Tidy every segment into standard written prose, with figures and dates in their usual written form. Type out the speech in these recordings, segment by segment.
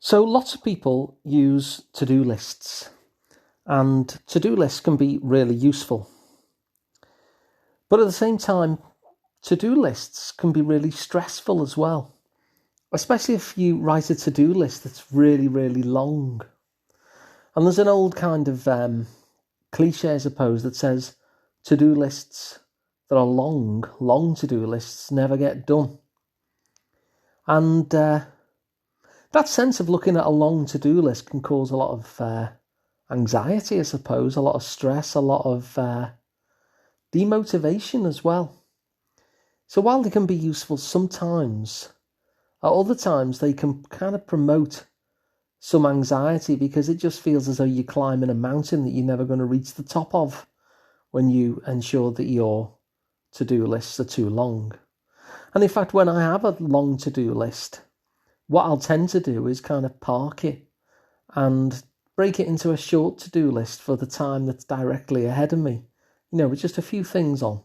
So lots of people use to-do lists, and to-do lists can be really useful. But at the same time, to-do lists can be really stressful as well, especially if you write a to-do list that's really, really long. And there's an old kind of cliche, I suppose, that says to-do lists that are long to-do lists never get done. And that sense of looking at a long to-do list can cause a lot of anxiety, I suppose, a lot of stress, a lot of demotivation as well. So while they can be useful sometimes, at other times they can kind of promote some anxiety because it just feels as though you're climbing a mountain that you're never going to reach the top of when you ensure that your to-do lists are too long. And in fact, when I have a long to-do list, what I'll tend to do is kind of park it and break it into a short to-do list for the time that's directly ahead of me, with just a few things on.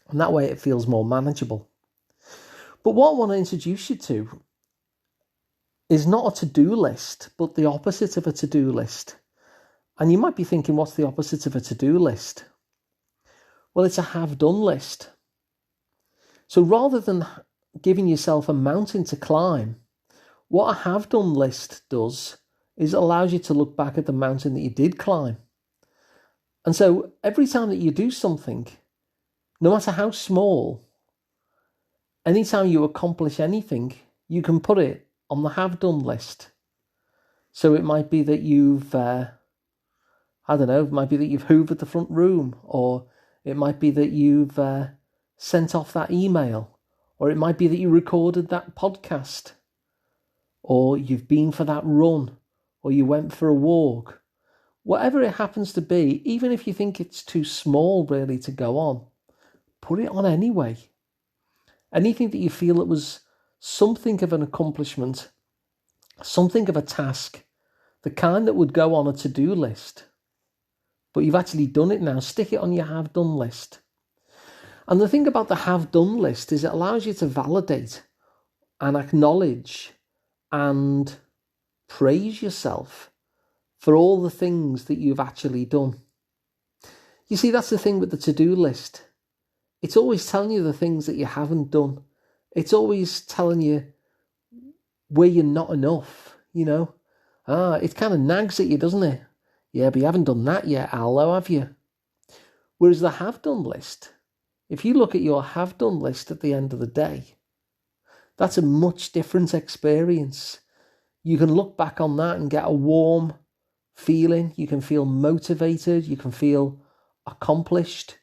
And that way it feels more manageable. But what I want to introduce you to is not a to-do list, but the opposite of a to-do list. And you might be thinking, what's the opposite of a to-do list? Well, it's a have-done list. So rather than giving yourself a mountain to climb, what a have-done list does is it allows you to look back at the mountain that you did climb. And so every time that you do something, no matter how small, anytime you accomplish anything, you can put it on the have-done list. So it might be that you've, it might be that you've hoovered the front room, or it might be that you've sent off that email, or it might be that you recorded that podcast, or you've been for that run, or you went for a walk. Whatever it happens to be, even if you think it's too small really to go on, put it on anyway. Anything that you feel it was something of an accomplishment, something of a task, the kind that would go on a to-do list, but you've actually done it now, stick it on your have-done list. And the thing about the have-done list is it allows you to validate and acknowledge and praise yourself for all the things that you've actually done. You see, that's the thing with the to-do list. It's always telling you the things that you haven't done. It's always telling you where you're not enough, It kind of nags at you, doesn't it? Yeah, but you haven't done that yet, Al, have you? Whereas the have-done list, if you look at your have-done list at the end of the day, that's a much different experience. You can look back on that and get a warm feeling. You can feel motivated. You can feel accomplished.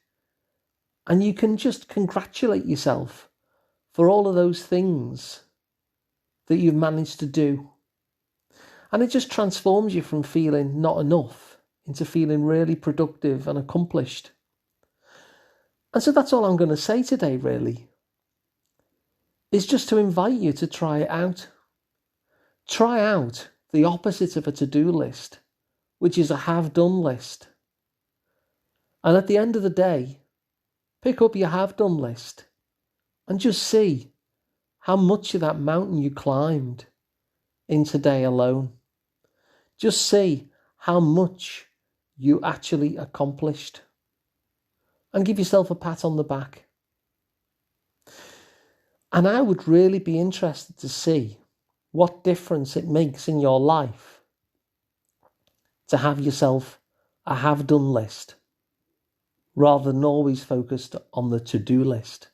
And you can just congratulate yourself for all of those things that you've managed to do. And it just transforms you from feeling not enough into feeling really productive and accomplished. And so that's all I'm going to say today, really, is just to invite you to try it out. Try out the opposite of a to-do list, which is a have-done list. And at the end of the day, pick up your have-done list and just see how much of that mountain you climbed in today alone. Just see how much you actually accomplished. And give yourself a pat on the back. And I would really be interested to see what difference it makes in your life to have yourself a have-done list rather than always focused on the to-do list,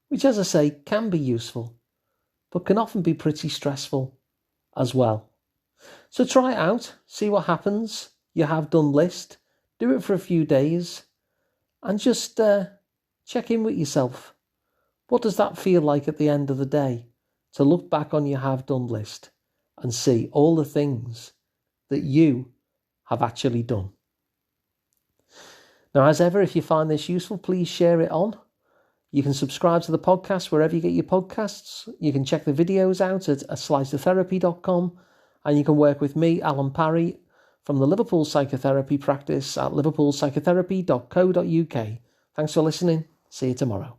which, as I say, can be useful, but can often be pretty stressful as well. So try it out, see what happens, your have-done list, do it for a few days, and just check in with yourself. What does that feel like at the end of the day? To look back on your have-done list and see all the things that you have actually done. Now, as ever, if you find this useful, please share it on. You can subscribe to the podcast wherever you get your podcasts. You can check the videos out at psychotherapy.com, and you can work with me, Alun Parry, from the Liverpool Psychotherapy practice at liverpoolpsychotherapy.co.uk. Thanks for listening. See you tomorrow.